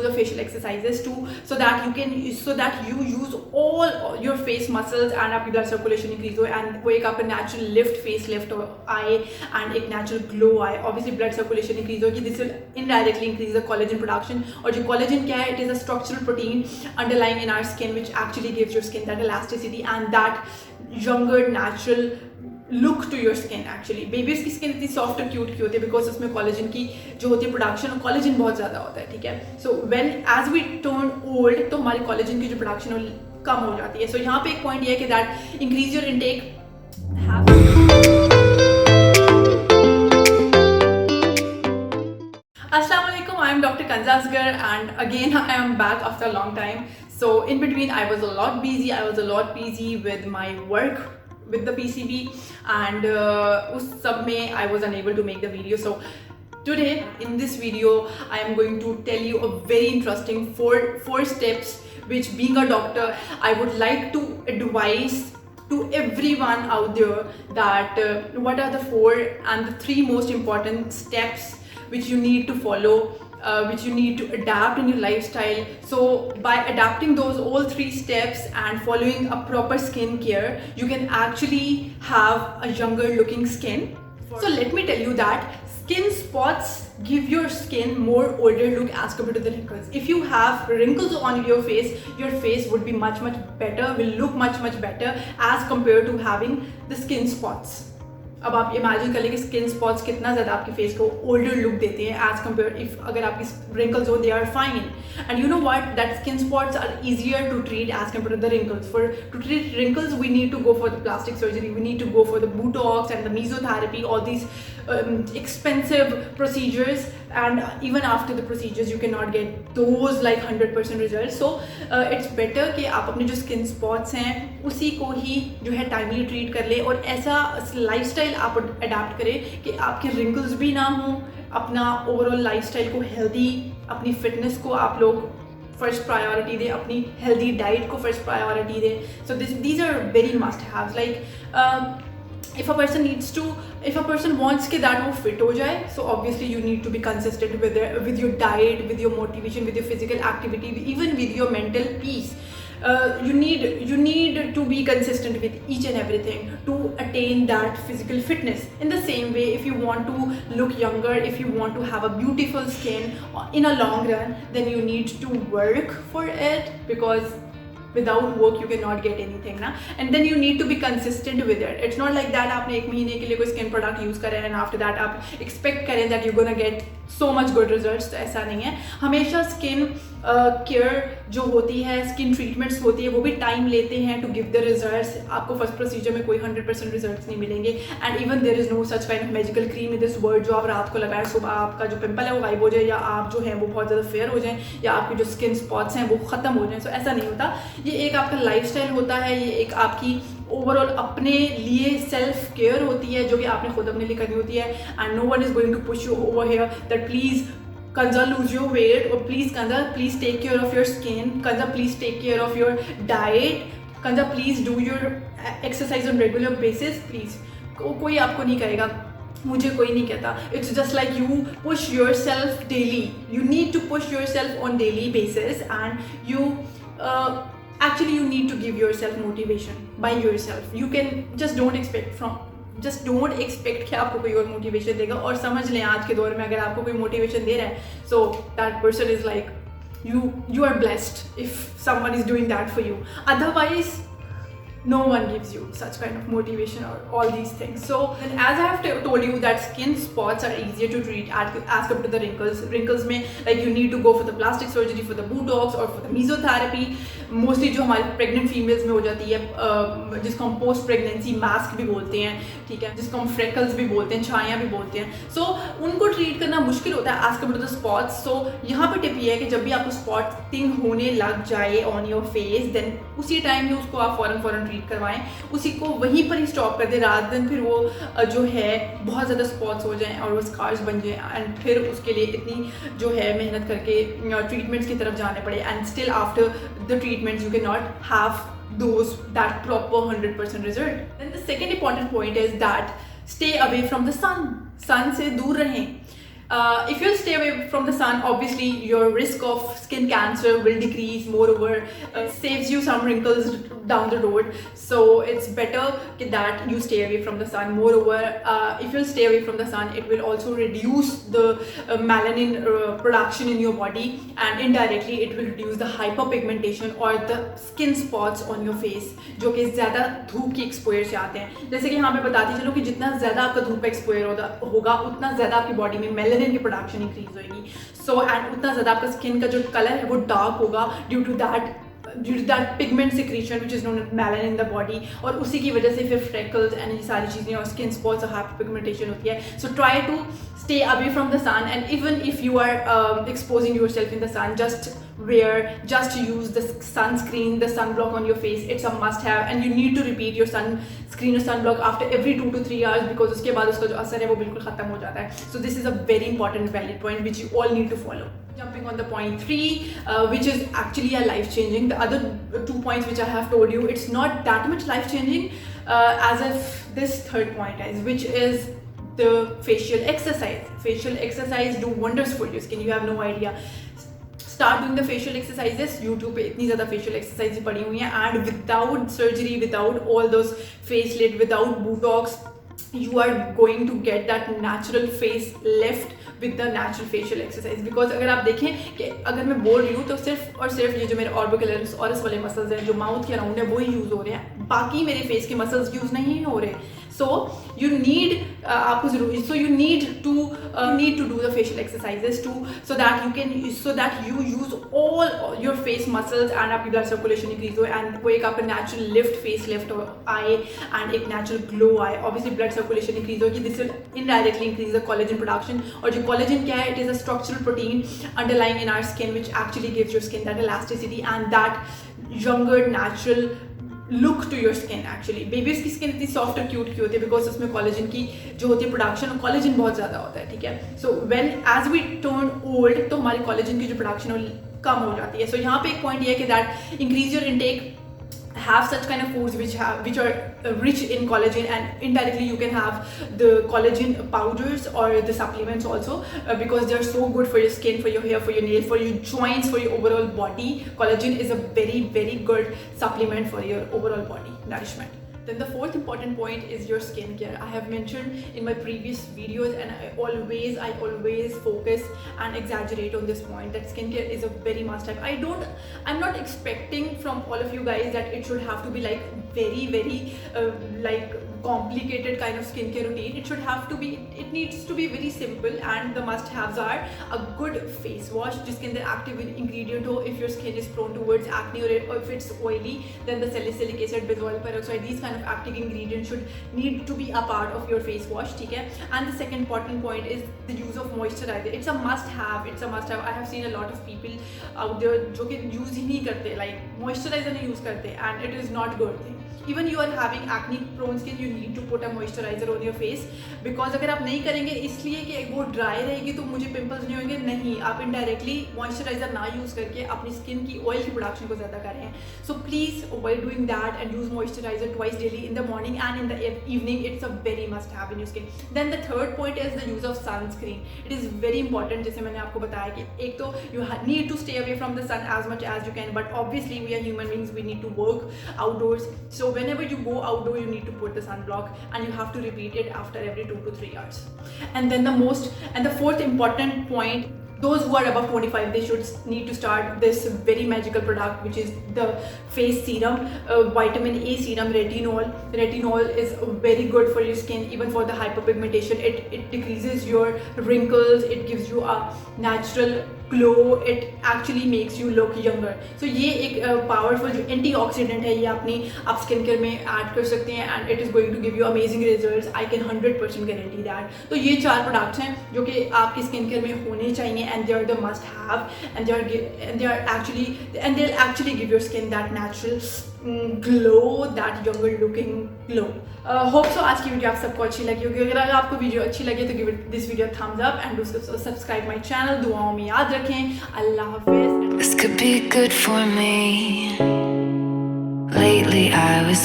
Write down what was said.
of facial exercises too, so that you use all your face muscles and आपकी blood circulation increase हो, and वो एक आपका natural lift, face lift आए and एक natural glow आए. Obviously blood circulation increase होगी, this will indirectly increase the collagen production. और जो collagen क्या है, it is a structural protein underlying in our skin which actually gives your skin that elasticity and that younger natural look to your skin. Actually babies की skin इतनी soft और cute क्यों होती है, बिकॉज उसमें collagen की जो होती है प्रोडक्शन, कॉलेजन बहुत ज़्यादा होता है. ठीक है, so when as we turn old तो हमारी कॉलेजन की जो प्रोडक्शन है कम हो जाती है. सो यहाँ पे एक पॉइंट ये है कि that increase your intake. Assalamu alaikum, I am Dr. Kanza Asgar and again I am back after a long time. So in between I was a lot busy with my work with the PCB and us sab mein I was unable to make the video. So today in this video I am going to tell you a very interesting four steps which, being a doctor, I would like to advise to everyone out there that what are the 4 and the 3 most important steps which you need to follow, which you need to adapt in your lifestyle. So by adapting those all 3 steps and following a proper skin care, you can actually have a younger looking skin. So let me tell you that skin spots give your skin more older look as compared to the wrinkles. If you have wrinkles on your face would be much better, will look much better as compared to having the skin spots. अब आप imagine कर लें कि skin spots कितना ज़्यादा आपके face को older look देते हैं एज कम्पेयर इफ अगर आपकी रिंकल्स हो, they are fine. And you know what, that skin spots are easier to treat as compare to the wrinkles. For to treat wrinkles we need to go for the plastic surgery, we need to go for the botox and the mesotherapy, all these expensive procedures, and even after the procedures you cannot get those like 100% results. So it's better कि आप अपने जो skin spots हैं उसी को ही जो है timely treat कर ले और ऐसा lifestyle आप adapt करें कि आपके wrinkles भी ना हो, अपना overall lifestyle को healthy, अपनी fitness को आप लोग फर्स्ट प्रायोरिटी दें, अपनी हेल्दी डाइट को फर्स्ट प्रायोरिटी दें. सो these are very must haves. Like if a person wants कि that वो fit हो जाए, so obviously you need to be consistent with your diet, with your motivation, with your physical activity, even with your mental peace. You need to be consistent with each and everything to attain that physical fitness. In the same way, if you want to look younger, if you want to have a beautiful skin in a long run, then you need to work for it, because without work you cannot get anything ना. And then you need to be consistent with it. It's not like that आपने 1 महीने के लिए कोई skin product use करें and after that आप expect करें that you're gonna get so much good results. तो ऐसा नहीं है. हमेशा स्किन केयर जो होती है, स्किन ट्रीटमेंट्स होती है, वो भी टाइम लेते हैं टू गिव द रिजल्ट्स. आपको फर्स्ट प्रोसीजर में कोई 100% रिजल्ट्स नहीं मिलेंगे. And even there is no such kind of magical cream in this world जो आप रात को लगाएं, सुबह आपका जो पिंपल है वो गायब हो जाए, या आप जो है वो बहुत ज़्यादा फेयर हो जाएं, या आपके जो स्किन स्पॉट्स हैं वो ख़त्म हो जाएं. सो ऐसा नहीं होता. ये एक आपका लाइफस्टाइल होता है, ये एक आपकी ओवरऑल अपने लिए सेल्फ केयर होती है जो कि आपने खुद अपने लिए करनी होती है. And no one is going to push you over here that please Kanza lose your weight, or please Kanza please take care of your skin, Kanza please take care of your diet, Kanza please do your exercise on regular basis. Please कोई आपको नहीं करेगा, मुझे कोई नहीं कहता. It's just like you push yourself daily. You need to push yourself on daily basis, and you actually you need to give yourself motivation by yourself. You can just don't expect कि आपको कोई और motivation देगा. और समझ लें आज के दौर में अगर आपको कोई मोटिवेशन दे रहा है, so that person is like you are blessed if someone is doing that for you. Otherwise no one gives you such kind of motivation or all these things. So as I have told you that skin spots are easier to treat as compared to the wrinkles में like you need to go for the plastic surgery, for the botox or for the mesotherapy. Mostly जो हमारे pregnant females में हो जाती है, जिसको हम post pregnancy mask भी बोलते हैं, ठीक है, जिसको हम फ्रेकल्स भी बोलते हैं, छाइयाँ भी बोलते हैं. सो उनको ट्रीट करना मुश्किल होता है as compare to the spots. So यहाँ पे टिप ये है कि जब भी आपको स्पॉटिंग होने लग जाए ऑन योर फेस, देन उसी टाइम में उसको आप फ़ौरन ट्रीट करवाएं, उसी को वहीं पर ही स्टॉप कर दें, रात दिन फिर वो जो है बहुत ज़्यादा स्पॉट्स हो जाएं और वो स्कार्स बन जाएं, एंड फिर उसके लिए इतनी जो है मेहनत करके ट्रीटमेंट्स की तरफ जाने पड़े. And still after the treatments you cannot have that proper 100% result. Then the second important point is that stay away from the sun. से दूर रहें. If you stay away from the sun, obviously your risk of skin cancer will decrease. Moreover, it saves you some wrinkles down the road, so it's better that you stay away from the sun. Moreover, if you stay away from the sun, it will also reduce the melanin production in your body, and indirectly it will reduce the hyperpigmentation or the skin spots on your face, जो कि ज़्यादा धूप की exposure से आते हैं. जैसे कि यहाँ पे बताती चलो कि जितना ज़्यादा आपका धूप एक्सपोजर होगा उतना ज़्यादा आपकी बॉडी में मेलानिन की प्रोडक्शन इंक्रीज होगी. सो एंड उतना ज़्यादा आपका स्किन का जो कलर है वो डार्क होगा due to that pigment secretion which is known as melanin in the body. और उसी की वजह से फिर फ्रेकल्स एंड ये सारी चीज़ें और स्किन स्पॉट्स और हाइपरपिगमेंटेशन होती है. So try to stay away from the sun, and even if you are exposing yourself in the sun, just use the sunscreen, the sunblock on your face. It's a must have, and you need to repeat your sunscreen or sunblock after every 2 to 3 hours, because उसके बाद उसका जो असर है वो बिल्कुल ख़त्म हो जाता है. So this is a very important valid point which you all need to follow. Jumping on the point 3, which is actually a life changing. The other 2 points which I have told you, it's not that much life changing as if this third point is, which is the facial exercise. Facial exercise do wonders for your skin. You have no idea. Start doing the facial exercises. YouTube पे इतनी ज़्यादा facial exercises पड़ी हुई हैं, and without surgery, without all those facelift, without Botox, you are going to get that natural face lift with the natural facial exercise. Because अगर आप देखें कि अगर मैं बोल रही हूँ तो सिर्फ और सिर्फ ये जो मेरे ऑर्बिकुलरिस ऑरस वाले मसल्स हैं जो माउथ के अराउंड है वही यूज़ हो रहे हैं, बाकी मेरे फेस के मसल्स यूज़ नहीं हो रहे. So you need आपको ज़रूरी you need to do the facial exercises too, so that you use all your face muscles and आपकी blood circulation increase हो, and वो एक आपका natural lift, face lift आए and एक natural glow आए. Obviously blood circulation increase होगी, this will indirectly increase the collagen production. और जो collagen क्या है, it is a structural protein underlying in our skin which actually gives your skin that elasticity and that younger natural look to your skin. Actually babies की skin इतनी soft और cute क्यों होती है, बिकॉज उसमें collagen की जो होती है प्रोडक्शन, कॉलेजन बहुत ज़्यादा होता है. ठीक है. So when as we turn old तो हमारी कॉलेजन की जो प्रोडक्शन कम हो जाती है. सो यहाँ पे एक पॉइंट ये है कि that increase your intake, have such kind of foods which are rich in collagen, and indirectly you can have the collagen powders or the supplements also, because they are so good for your skin, for your hair, for your nails, for your joints, for your overall body. Collagen is a very very good supplement for your overall body nourishment. Then the fourth important point is your skincare. I have mentioned in my previous videos, and I always focus and exaggerate on this point that skincare is a very must have. I'm not expecting from all of you guys that it should have to be like very like complicated kind of skincare routine. It needs to be very simple, and the must haves are a good face wash जिसके अंदर active ingredient हो. If your skin is prone towards acne or if it's oily, then the salicylic acid, benzoyl peroxide, these kind of active ingredients should need to be a part of your face wash. ठीक है. And the second important point is the use of moisturizer. It's a must have. I have seen a lot of people out there जो कि use ही नहीं करते, like moisturizer नहीं use करते, and it is not good thing. Even you are having acne prone skin, you need to put a moisturizer on your face, because अगर आप नहीं करेंगे इसलिए कि वो ड्राई रहेगी तो मुझे पिंपल्स नहीं होंगे, नहीं, आप इनडायरेक्टली मॉइस्चराइजर ना यूज़ करके अपनी स्किन की ऑयल की प्रोडक्शन को ज़्यादा कर रहे हैं. So please avoid doing that and use moisturiser twice daily, in the morning and in the evening. It's a very must have in your skin. Then the third point is the use of sunscreen. It is very important. जैसे मैंने आपको बताया कि एक तो you need to stay away from the sun as much as you can, but obviously we are human beings, we need to work outdoors. So whenever you go outdoor, you need to put the sunblock, and you have to repeat it after every 2 to 3 hours. And then the fourth important point, those who are above 25, they should need to start this very magical product, which is the face serum, vitamin A serum, retinol is very good for your skin, even for the hyperpigmentation. It decreases your wrinkles, it gives you a natural glow, it actually makes you look younger. So ये एक powerful जो antioxidant है, ये आप skin care में add कर सकते हैं, and it is going to give you amazing results. I can 100% guarantee that. तो ये 4 प्रोडक्ट्स हैं जो कि आपकी स्किन केयर में होने चाहिए, and they are the must have, and they'll actually give your skin that natural glow, that younger looking glow. Hope so आज की वीडियो आप सबको अच्छी लगी होगी. अगर आपको वीडियो अच्छी लगे तो give this video Thums up and do subscribe my channel. दुआओं में याद रखें. अल्लाह हाफिज़. This could be good for me. Lately I was